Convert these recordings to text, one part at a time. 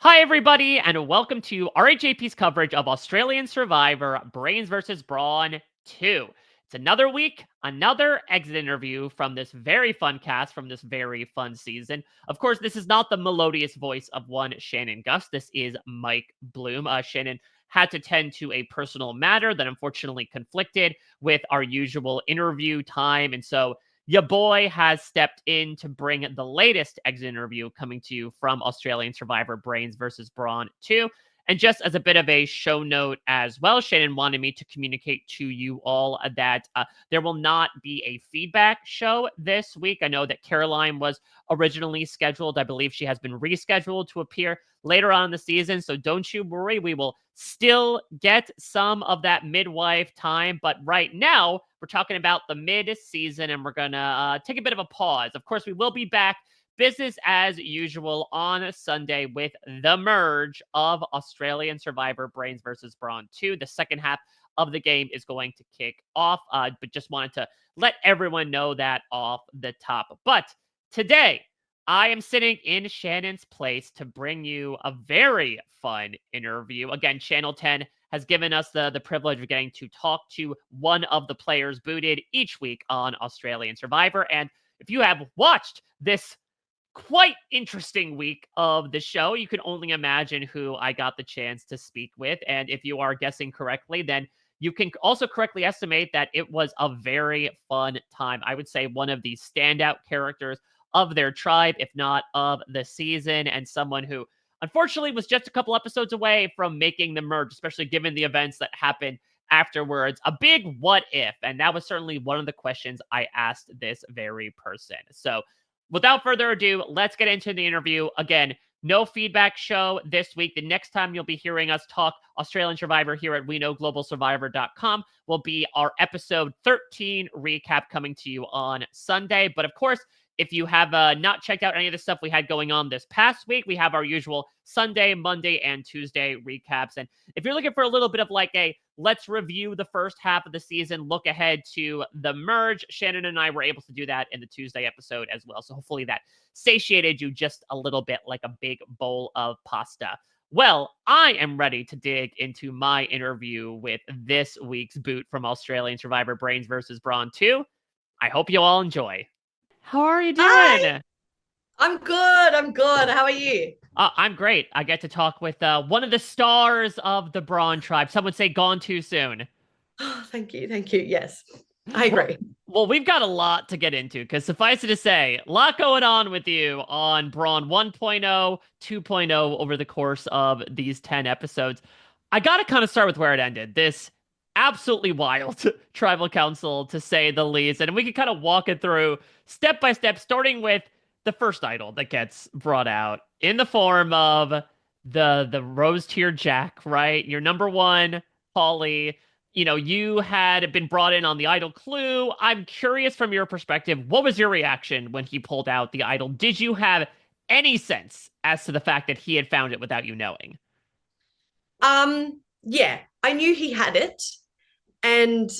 Hi, everybody, and welcome to RHAP's coverage of Australian Survivor Brains vs. Brawn 2. It's another week, another exit interview from this very fun cast, from this very fun season. Of course, this is not the melodious voice of one Shannon Guss. This is Mike Bloom. Shannon had to tend to a personal matter that unfortunately conflicted with our usual interview time, and so your boy has stepped in to bring the latest exit interview coming to you from Australian Survivor Brains vs. Brawn 2. And just as a bit of a show note as well, Shannon wanted me to communicate to you all that there will not be a feedback show this week. I know that Caroline was originally scheduled. I believe she has been rescheduled to appear later on in the season. So don't you worry. We will still get some of that midwife time. But right now, we're talking about the mid-season, and we're going to take a bit of a pause. Of course, we will be back business as usual on Sunday with the merge of Australian Survivor Brains vs. Brawn 2. The second half of the game is going to kick off, but just wanted to let everyone know that off the top. But today, I am sitting in Shannon's place to bring you a very fun interview. Again, Channel 10 has given us the privilege of getting to talk to one of the players booted each week on Australian Survivor. And if you have watched this quite interesting week of the show, you can only imagine who I got the chance to speak with. And if you are guessing correctly, then you can also correctly estimate that it was a very fun time. I would say one of the standout characters of their tribe, if not of the season, and someone who unfortunately was just a couple episodes away from making the merge, especially given the events that happened afterwards. A big what if, and that was certainly one of the questions I asked this very person. So without further ado, let's get into the interview. Again, no feedback show this week. The next time you'll be hearing us talk Australian Survivor here at WeKnowGlobalSurvivor.com will be our episode 13 recap coming to you on Sunday. But of course, if you have not checked out any of the stuff we had going on this past week, we have our usual Sunday, Monday, and Tuesday recaps. And if you're looking for a little bit of like a let's review the first half of the season, look ahead to the merge, Shannon and I were able to do that in the Tuesday episode as well. So hopefully that satiated you just a little bit like a big bowl of pasta. Well, I am ready to dig into my interview with this week's boot from Australian Survivor Brains vs. Brawn 2. I hope you all enjoy. How are you Hi, doing? I'm good. I'm good. How are you? I'm great. I get to talk with one of the stars of the Brawn tribe. Some would say gone too soon. Oh, thank you. Thank you. Yes, I Well, agree. well, we've got a lot to get into because suffice it to say, a lot going on with you on Brawn 1.0, 2.0 over the course of these 10 episodes. I got to kind of start with where it ended. This absolutely wild tribal council, to say the least. And we can kind of walk it through step by step, starting with the first idol that gets brought out in the form of the rose tier Jack, right? Your number one, Holly. You had been brought in on the idol clue. I'm curious from your perspective, what was your reaction when he pulled out the idol? Did you have any sense as to the fact that he had found it without you knowing? Yeah, I knew he had it, and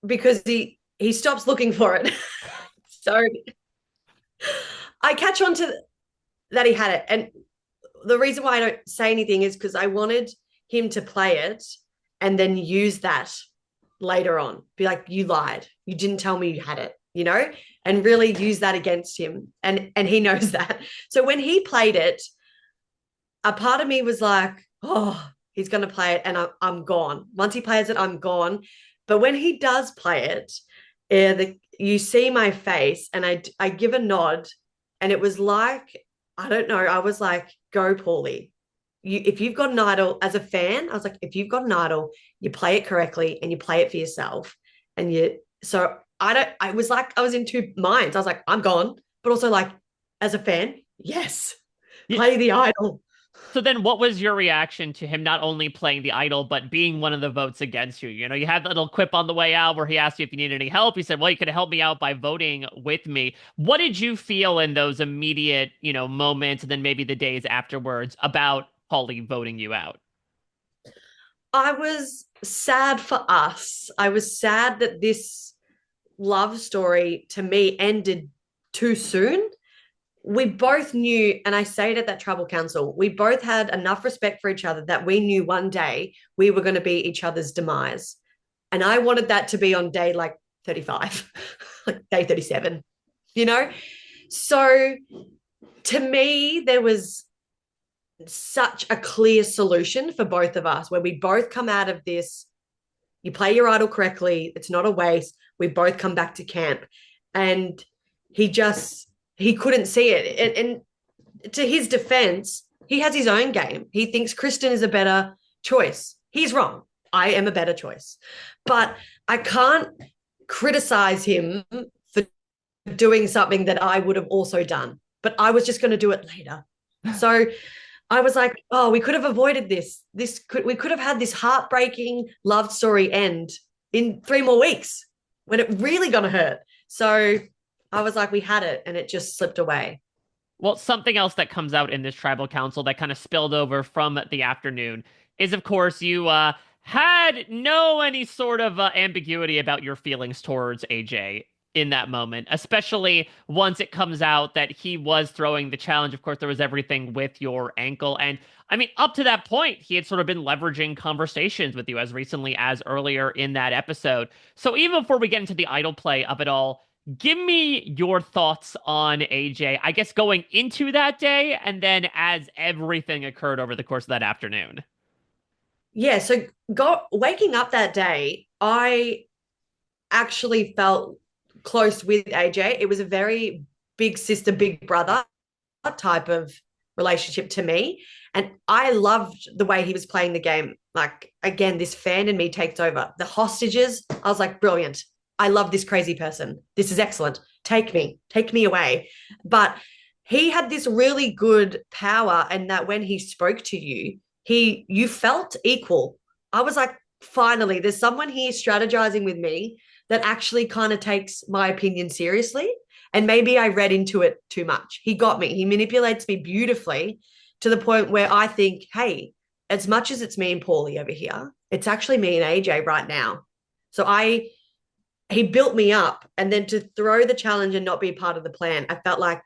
because he stops looking for it. So I catch on to that he had it. And the reason why I don't say anything is because I wanted him to play it and then use that later on. Be like, you lied. You didn't tell me you had it, and really use that against him. And he knows that. So when he played it, a part of me was like, oh, he's going to play it and I'm gone. Once he plays it, I'm gone. But when he does play it, you see my face and I give a nod and it was like, I don't know, I was like, go, Paulie. If you've got an idol as a fan, I was like, if you've got an idol, you play it correctly and you play it for yourself. So I was like, I was in two minds. I was like, I'm gone. But also like, as a fan, yes, Yeah. play the idol. So then what was your reaction to him not only playing the idol, but being one of the votes against you? You had that little quip on the way out where he asked you if you needed any help. He said, well, you could help me out by voting with me. What did you feel in those immediate, moments and then maybe the days afterwards about Holly voting you out? I was sad for us. I was sad that this love story to me ended too soon. we both knew, and I say it at that tribal council, we both had enough respect for each other that we knew one day we were going to be each other's demise. And I wanted that to be on day like 35, like day 37, you know? So to me, there was such a clear solution for both of us where we both come out of this. You play your idol correctly. It's not a waste. We both come back to camp. And he couldn't see it. And to his defense, he has his own game. He thinks Kristen is a better choice. He's wrong. I am a better choice. But I can't criticize him for doing something that I would have also done. But I was just going to do it later. So I was like, oh, we could have avoided this. We could have had this heartbreaking love story end in 3 more weeks when it really gonna hurt. So I was like, we had it, and it just slipped away. Well, something else that comes out in this tribal council that kind of spilled over from the afternoon is, of course, you had no any sort of ambiguity about your feelings towards AJ in that moment, especially once it comes out that he was throwing the challenge. Of course, there was everything with your ankle. And I mean, up to that point, he had sort of been leveraging conversations with you as recently as earlier in that episode. So even before we get into the idol play of it all, give me your thoughts on AJ, I guess going into that day and then as everything occurred over the course of that afternoon. Yeah, so waking up that day, I actually felt close with AJ. It was a very big sister, big brother type of relationship to me. And I loved the way he was playing the game. Like, again, this fan in me takes over. The hostages, I was like, brilliant. I love this crazy person. This is excellent. Take me away. But he had this really good power, and that when he spoke to you, you felt equal. I was like, finally, there's someone here strategizing with me that actually kind of takes my opinion seriously. And maybe I read into it too much. He got me. He manipulates me beautifully to the point where I think, hey, as much as it's me and Paulie over here, it's actually me and AJ right now. So he built me up, and then to throw the challenge and not be part of the plan, I felt like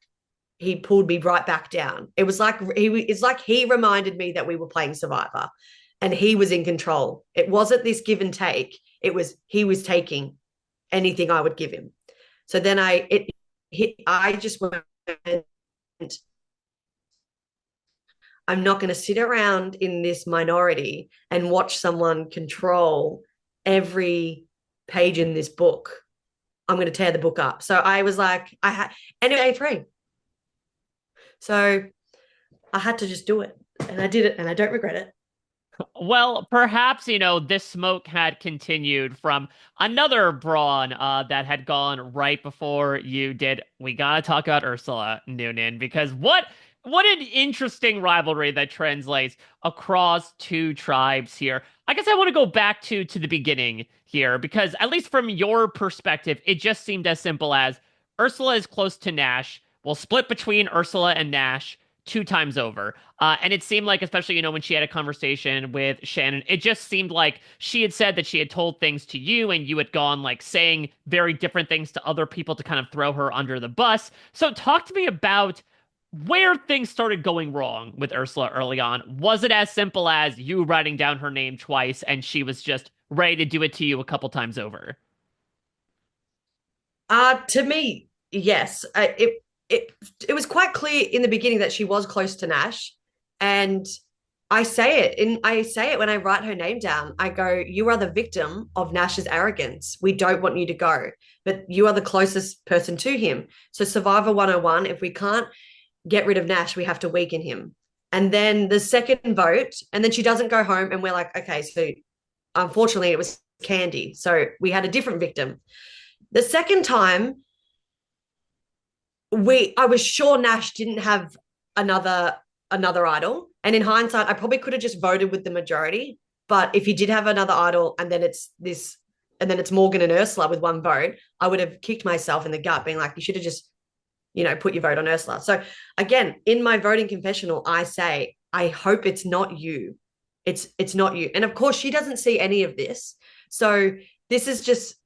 he pulled me right back down. It's like he reminded me that we were playing Survivor and he was in control. It wasn't this give and take. It was he was taking anything I would give him. So then I just went, I'm not going to sit around in this minority and watch someone control every page in this book. I'm going to tear the book up. So I was like, and it was A3. So I had to just do it, and I did it, and I don't regret it. Well, perhaps, this smoke had continued from another brawn that had gone right before you did. We gotta talk about Ursula Noonan, because what an interesting rivalry that translates across two tribes here. I guess I want to go back to the beginning here, because at least from your perspective, it just seemed as simple as Ursula is close to Nash. We'll split between Ursula and Nash 2 times over. And it seemed like, especially, when she had a conversation with Shannon, it just seemed like she had said that she had told things to you and you had gone like saying very different things to other people to kind of throw her under the bus. So talk to me about where things started going wrong with Ursula early on. Was it as simple as you writing down her name twice and she was just ready to do it to you a couple times over? To me, yes. It was quite clear in the beginning that she was close to Nash, and I say it when I write her name down. I go, you are the victim of Nash's arrogance. We don't want you to go, but you are the closest person to him. So Survivor 101, if we can't get rid of Nash, we have to weaken him. And then the second vote, and then she doesn't go home, and we're like, okay, so unfortunately it was Candy. So we had a different victim. The second time, I was sure Nash didn't have another idol. And in hindsight, I probably could have just voted with the majority. But if he did have another idol, and then it's Morgan and Ursula with 1 vote, I would have kicked myself in the gut, being like, you should have just, put your vote on Ursula. So again, in my voting confessional, I say, I hope it's not you. It's not you. And of course, she doesn't see any of this. So this is just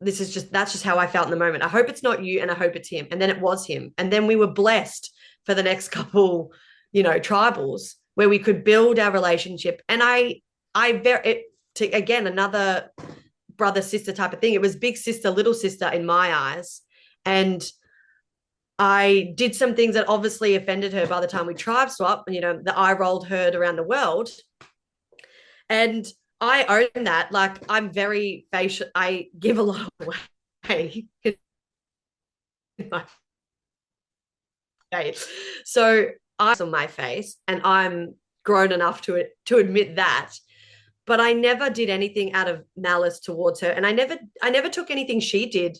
that's just how I felt in the moment. I hope it's not you, and I hope it's him. And then it was him. And then we were blessed for the next couple, tribals where we could build our relationship. And again, another brother sister type of thing. It was big sister, little sister in my eyes. And I did some things that obviously offended her by the time we tribe swap, the eye rolled heard around the world. And I own that. Like, I'm very facial. I give a lot away in my face. So eyes on my face, and I'm grown enough to admit that. But I never did anything out of malice towards her. And I never took anything she did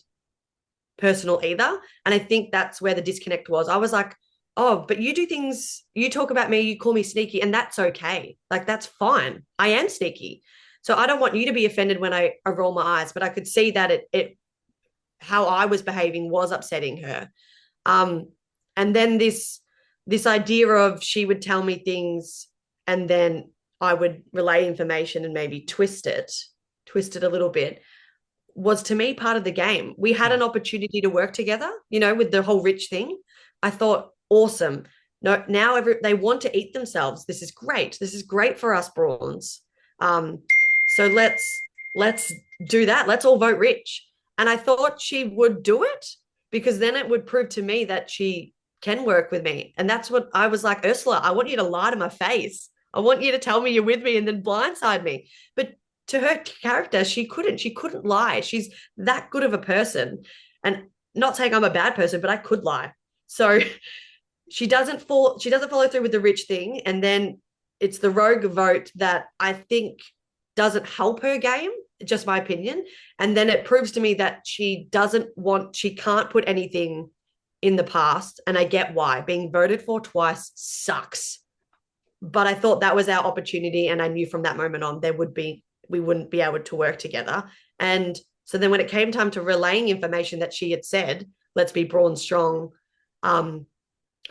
personal either. And I think that's where the disconnect was. I was like, oh, but you do things, you talk about me, you call me sneaky, and that's okay. Like, that's fine. I am sneaky. So I don't want you to be offended when I roll my eyes, but I could see that it how I was behaving was upsetting her. And then this idea of she would tell me things and then I would relay information and maybe twist it a little bit, was to me part of the game. We had an opportunity to work together, with the whole rich thing. I thought, awesome. No, now they want to eat themselves. This is great. This is great for us Brawns. So let's do that. Let's all vote rich. And I thought she would do it, because then it would prove to me that she can work with me. And that's what I was like, Ursula, I want you to lie to my face. I want you to tell me you're with me and then blindside me. But to her character, she couldn't lie. She's that good of a person. And not saying I'm a bad person, but I could lie. So she doesn't follow through with the rich thing. And then it's the rogue vote that I think doesn't help her game, just my opinion. And then it proves to me that she can't put anything in the past. And I get why. Being voted for twice sucks. But I thought that was our opportunity. And I knew from that moment on, we wouldn't be able to work together. And so then when it came time to relaying information that she had said, let's be Brawn strong,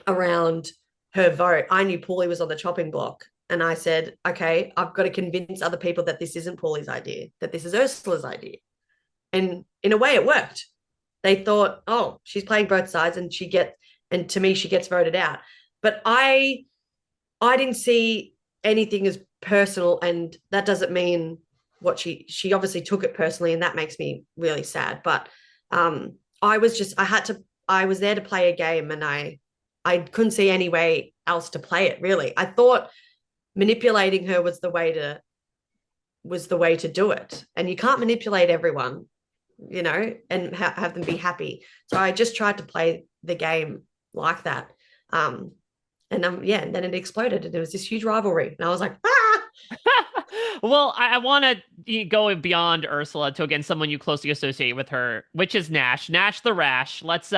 around her vote, I knew Paulie was on the chopping block. And I said, okay, I've got to convince other people that this isn't Paulie's idea, that this is Ursula's idea. And in a way it worked. They thought, oh, she's playing both sides, and to me, she gets voted out. But I didn't see anything as personal, and that doesn't mean what she obviously took it personally, and that makes me really sad. But I was there to play a game, and I couldn't see any way else to play it, really. I thought manipulating her was the way to do it. And you can't manipulate everyone, and have them be happy. So I just tried to play the game like that. And then it exploded, and there was this huge rivalry. And I was like, ah! Well, I want to go beyond Ursula to, again, someone you closely associate with her, which is Nash. Nash the Rash. Let's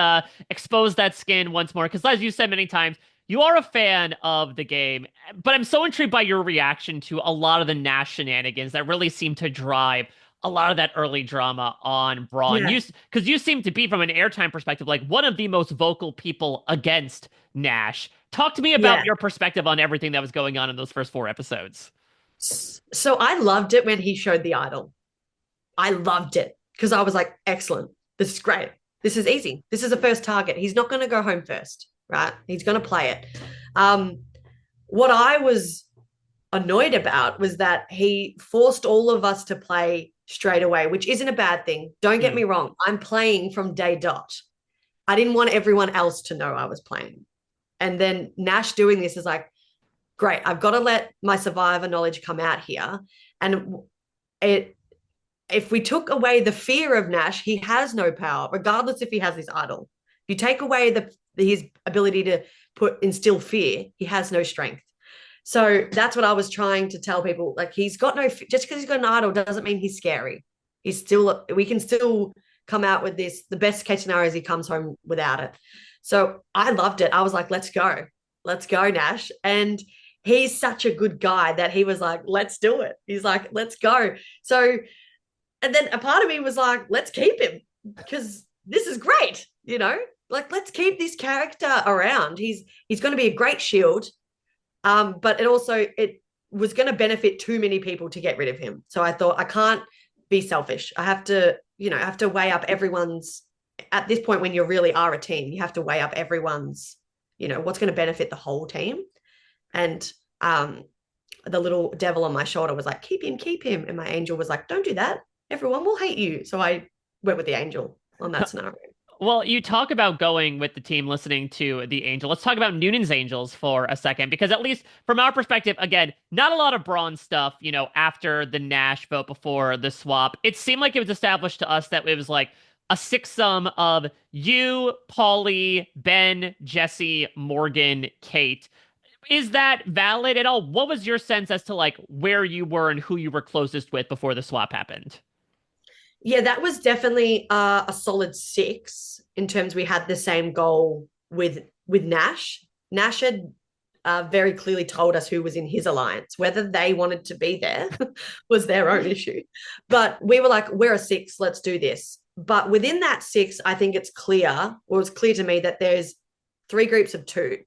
expose that skin once more, because as you said many times, you are a fan of the game, but I'm so intrigued by your reaction to a lot of the Nash shenanigans that really seem to drive a lot of that early drama on Brawn. Yeah. Because you seem to be, from an airtime perspective, like one of the most vocal people against Nash. Talk to me about your perspective on everything that was going on in those first 4 episodes. So I loved it when he showed the idol. I loved it because I was like, excellent. This is great. This is easy. This is a first target. He's not going to go home first, right? He's going to play it. What I was annoyed about was that he forced all of us to play straight away, which isn't a bad thing. Don't get me wrong. I'm playing from day dot. I didn't want everyone else to know I was playing. And then Nash doing this is like, great, I've got to let my survivor knowledge come out here. And if we took away the fear of Nash, he has no power, regardless if he has this idol. If you take away his ability to instill fear, he has no strength. So that's what I was trying to tell people. Like, he's got just because he's got an idol doesn't mean he's scary. We can still come out with this. The best case scenario is he comes home without it. So I loved it. I was like, let's go, Nash. And he's such a good guy that he was like, let's do it. He's like, let's go. So, and then a part of me was like, let's keep him because this is great. Like, let's keep this character around. He's going to be a great shield. But it was going to benefit too many people to get rid of him. So I thought, I can't be selfish. I have to, have to weigh up everyone's, at this point when you really are a team, you have to weigh up everyone's, what's going to benefit the whole team. And the little devil on my shoulder was like, keep him. And my angel was like, don't do that. Everyone will hate you. So I went with the angel on that scenario. Well, you talk about going with the team, listening to the Angel. Let's talk about Noonan's Angels for a second, because at least from our perspective, again, not a lot of Braun stuff, after the Nash vote before the swap. It seemed like it was established to us that it was like a six-sum of you, Paulie, Ben, Jesse, Morgan, Kate. Is that valid at all? What was your sense as to like where you were and who you were closest with before the swap happened? Yeah, that was definitely a solid 6 in terms we had the same goal with Nash. Nash had very clearly told us who was in his alliance. Whether they wanted to be there was their own issue. But we were like, we're a 6, let's do this. But within that 6, I think it's clear, or it's clear to me that there's 3 groups of 2.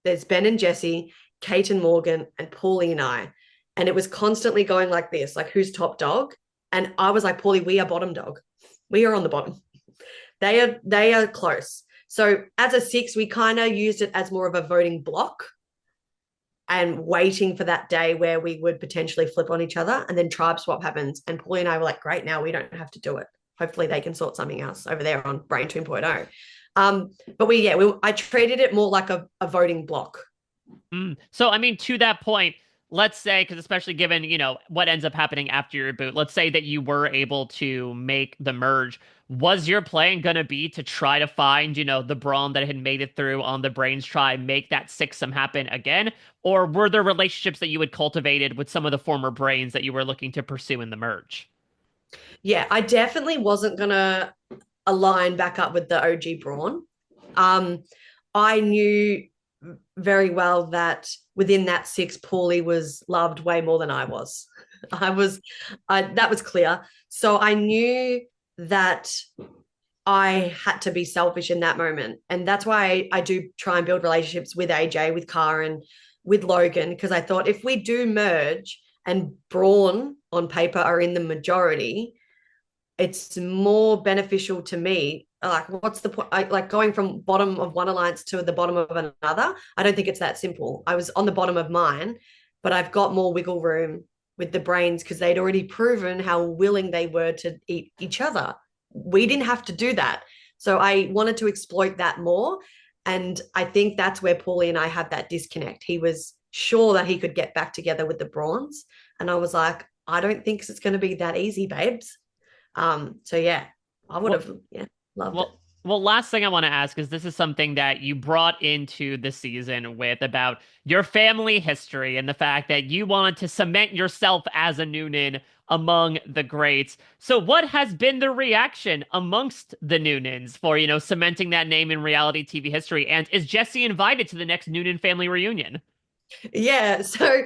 There's Ben and Jesse, Kate and Morgan, and Paulie and I. And it was constantly going like this, like who's top dog? And I was like, Paulie, we are bottom dog. We are on the bottom. They are close. So as a 6, we kind of used it as more of a voting block and waiting for that day where we would potentially flip on each other, and then tribe swap happens. And Paulie and I were like, great, now we don't have to do it. Hopefully they can sort something else over there on Brain 2.0. But I treated it more like a voting block. So, I mean, to that point, let's say, because especially given, what ends up happening after your boot, let's say that you were able to make the merge. Was your plan going to be to try to find, the Braun that had made it through on the Brains try, make that sixsome happen again? Or were there relationships that you had cultivated with some of the former Brains that you were looking to pursue in the merge? Yeah, I definitely wasn't going to align back up with the OG Braun. I knew very well that within that 6, Paulie was loved way more than I was. That was clear. So I knew that I had to be selfish in that moment. And that's why I do try and build relationships with AJ, with Karen, with Logan, because I thought if we do merge and Braun on paper are in the majority, it's more beneficial to me. Like, what's the point? Like going from bottom of one alliance to the bottom of another. I don't think it's that simple. I was on the bottom of mine, but I've got more wiggle room with the Brains because they'd already proven how willing they were to eat each other. We didn't have to do that. So I wanted to exploit that more. And I think that's where Paulie and I had that disconnect. He was sure that he could get back together with the Brawns. And I was like, I don't think it's going to be that easy, babes. So yeah, I would have loved it. Well, last thing I want to ask is this is something that you brought into the season with about your family history and the fact that you wanted to cement yourself as a Noonan among the greats. So what has been the reaction amongst the Noonans for, cementing that name in reality TV history? And is Jesse invited to the next Noonan family reunion? Yeah, so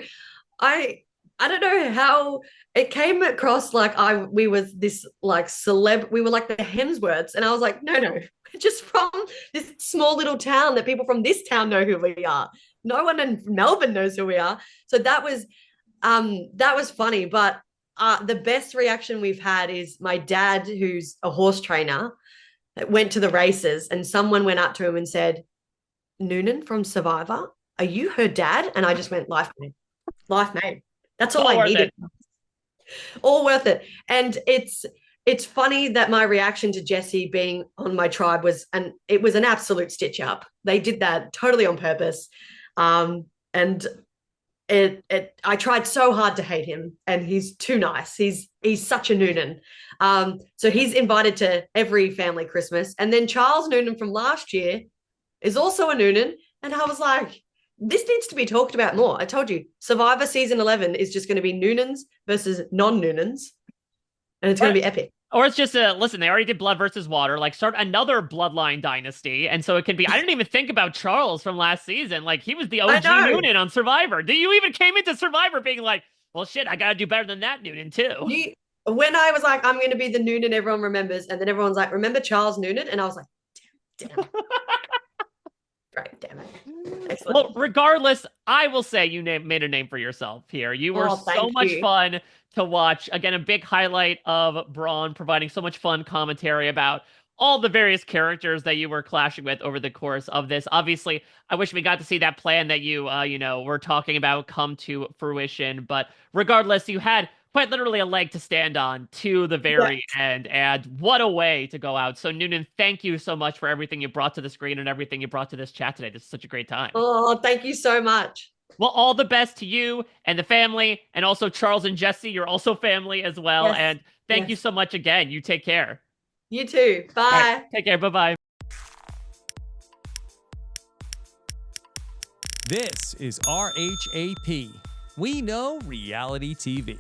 I don't know how it came across like we was this like celeb, we were like the Hemsworths, and I was like, no, we're just from this small little town that people from this town know who we are. No one in Melbourne knows who we are. So that was funny. But the best reaction we've had is my dad, who's a horse trainer, went to the races, and someone went up to him and said, Noonan from Survivor, are you her dad? And I just went, life mate. That's all I needed. All worth it. And it's funny that my reaction to Jesse being on my tribe was an absolute stitch up. They did that totally on purpose. And I tried so hard to hate him, and he's too nice. He's such a Noonan. So he's invited to every family Christmas. And then Charles Noonan from last year is also a Noonan. And I was like, this needs to be talked about more. I told you, Survivor season 11 is just going to be Noonans versus non-Noonans, and it's going to be epic. Or it's just listen, they already did Blood versus Water, like start another bloodline dynasty. And so it can be, I didn't even think about Charles from last season. Like he was the OG Noonan on Survivor. You even came into Survivor being like, well, shit, I got to do better than that Noonan too. When I was like, I'm going to be the Noonan everyone remembers. And then everyone's like, remember Charles Noonan? And I was like, damn it. Right, damn it. Excellent. Well, regardless, I will say you made a name for yourself here. You were Oh, so thank much you. fun to watch. Again, a big highlight of Braun providing so much fun commentary about all the various characters that you were clashing with over the course of this. Obviously, I wish we got to see that plan that you were talking about come to fruition. But regardless, you had quite literally a leg to stand on to the very Yes. end. And what a way to go out. So, Noonan, thank you so much for everything you brought to the screen and everything you brought to this chat today. This is such a great time. Oh, thank you so much. Well, all the best to you and the family, and also Charles and Jesse. You're also family as well. Yes. And thank you Yes. so much again. You take care. You too. All right. Bye. Take care. Bye bye. This is RHAP. We know reality TV.